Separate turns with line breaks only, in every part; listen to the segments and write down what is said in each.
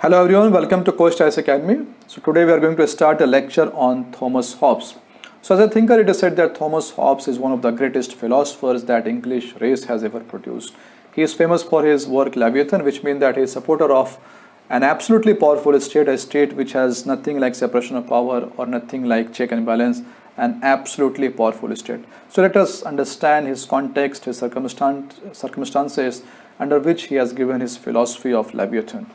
Hello everyone, welcome to Quest IAS Academy. So today we are going to start a lecture on Thomas Hobbes. So as a thinker, it is said that Thomas Hobbes is one of the greatest philosophers that English race has ever produced. He is famous for his work Leviathan, which means that he is a supporter of an absolutely powerful state, a state which has nothing like separation of power or nothing like check and balance, an absolutely powerful state. So let us understand his context, his circumstances under which he has given his philosophy of Leviathan.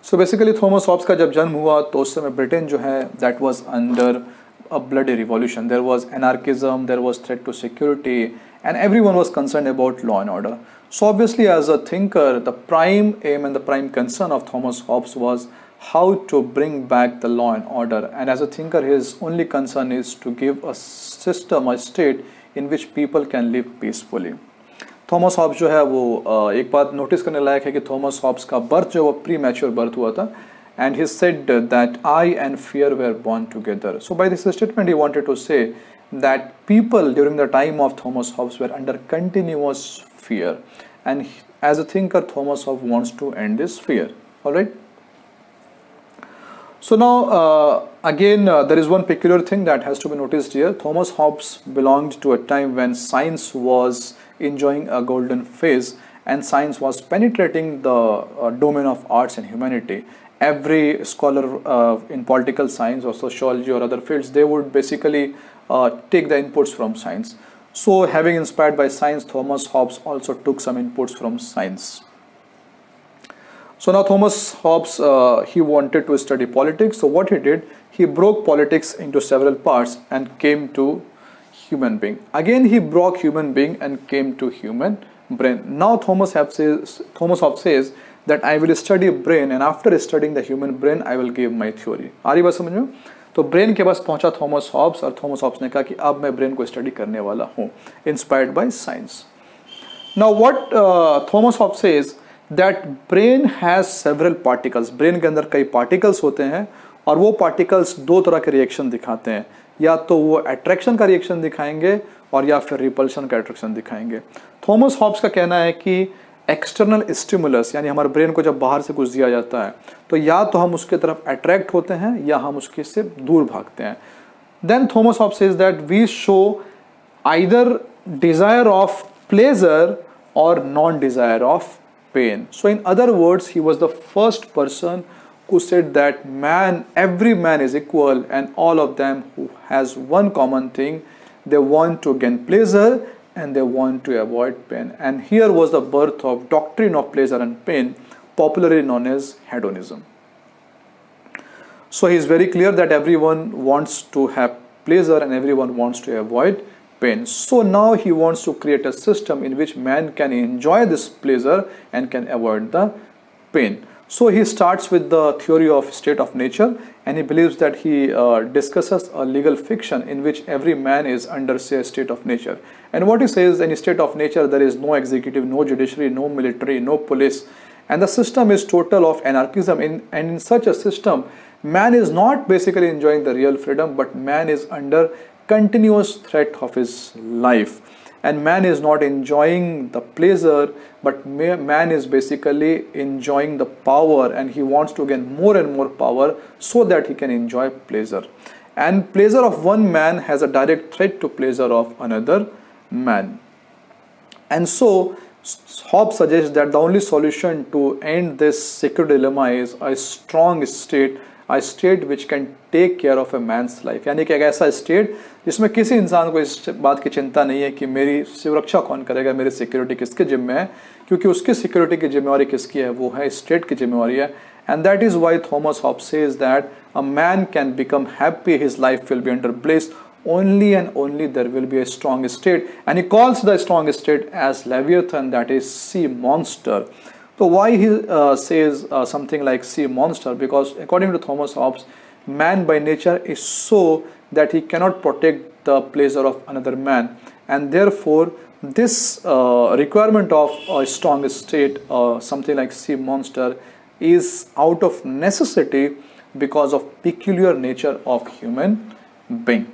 So basically Thomas Hobbes का जब जन्म हुआ तो उस समय Britain जो है that was under a bloody revolution. There was anarchism, there was threat to security, and everyone was concerned about law and order. So obviously as a thinker, the prime aim and the prime concern of Thomas Hobbes was how to bring back the law and order. And as a thinker, his only concern is to give a system, a state in which people can live peacefully. Thomas Hobbes जो है वो एक बात notice करने लायक है कि Thomas Hobbes का birth जो वो प्री मैच्योर बर्थ हुआ था, and he said that I and fear were born together. So by this statement he wanted to say that people during the time of Thomas Hobbes were under continuous fear, and as a thinker Thomas Hobbes wants to end this fear. Alright. So now again there is one peculiar thing that has to be noticed here. Thomas Hobbes belonged to a time when science was enjoying a golden phase and science was penetrating the domain of arts and humanity. Every scholar in political science or sociology or other fields, they would basically take the inputs from science. So having inspired by science, Thomas Hobbes also took some inputs from science. So now Thomas Hobbes, he wanted to study politics. So what he did, he broke politics into several parts and came to human being. Again he broke human being and came to human brain. Now Thomas Hobbes says that I will study brain, and after studying the human brain I will give my theory. आ रही बात समझ में? तो brain के पास पहुंचा Thomas Hobbes, और Thomas Hobbes ने कहा कि अब मैं ब्रेन को स्टडी करने वाला हूँ, inspired by science. Now what Thomas Hobbes says that brain has several particles. Brain के अंदर कई पार्टिकल्स होते हैं और वो पार्टिकल्स दो तरह के रिएक्शन दिखाते हैं, या तो वो अट्रैक्शन का रिएक्शन दिखाएंगे और या फिर रिपल्शन का अट्रैक्शन दिखाएंगे. थॉमस हॉब्स का कहना है कि एक्सटर्नल स्टिमुलस, यानी हमारे ब्रेन को जब बाहर से कुछ दिया जाता है तो या तो हम उसके तरफ अट्रैक्ट होते हैं या हम उसके से दूर भागते हैं. Then Thomas Hobbes says that we show either desire of pleasure और non desire of pain. So in other words, he was the first person who said that every man is equal, and all of them who has one common thing, they want to gain pleasure and they want to avoid pain. And here was the birth of doctrine of pleasure and pain, popularly known as hedonism. So he is very clear that everyone wants to have pleasure and everyone wants to avoid pain. So now he wants to create a system in which man can enjoy this pleasure and can avoid the pain. So he starts with the theory of state of nature, and he believes that he discusses a legal fiction in which every man is under, say, a state of nature. And what he says, in a state of nature there is no executive, no judiciary, no military, no police, and the system is total of anarchism. And in such a system, man is not basically enjoying the real freedom, but man is under continuous threat of his life, and man is not enjoying the pleasure, but man is basically enjoying the power, and he wants to gain more and more power so that he can enjoy pleasure. And pleasure of one man has a direct threat to pleasure of another man. And so Hobbes suggests that the only solution to end this secret dilemma is a strong state, a state which can take care of a man's life. यानी कि एक ऐसा state जिसमें किसी इंसान को इस बात की चिंता नहीं है कि मेरी सुरक्षा कौन करेगा, मेरी सिक्योरिटी किसके जिम्मे है, क्योंकि उसकी सिक्योरिटी की जिम्मेवारी किसकी है, वो है स्टेट की जिम्मेवारी है. And that is why Thomas Hobbes says that a man can become happy, his life will be under bliss only and only there will be a strong state. And he calls the strong state as Leviathan, that is sea monster. So why he says something like sea monster? Because according to Thomas Hobbes, man by nature is so that he cannot protect the pleasure of another man, and therefore this requirement of a strong state, something like sea monster, is out of necessity because of peculiar nature of human being.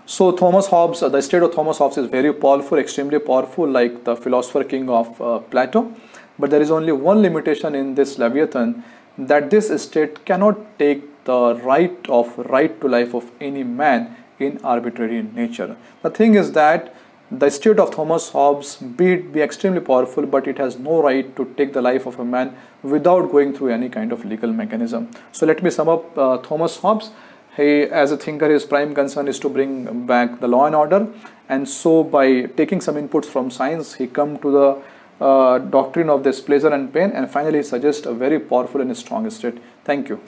So Thomas Hobbes, the state of Thomas Hobbes is very powerful, extremely powerful, like the philosopher king of Plato. but there is only one limitation in this Leviathan, that this state cannot take the right to life of any man in arbitrary nature. The thing is that the state of Thomas Hobbes be extremely powerful, but it has no right to take the life of a man without going through any kind of legal mechanism. So let me sum up Thomas Hobbes. He, as a thinker, his prime concern is to bring back the law and order, and so by taking some inputs from science, he come to the doctrine of this pleasure and pain, and finally suggests a very powerful and strong state. Thank you.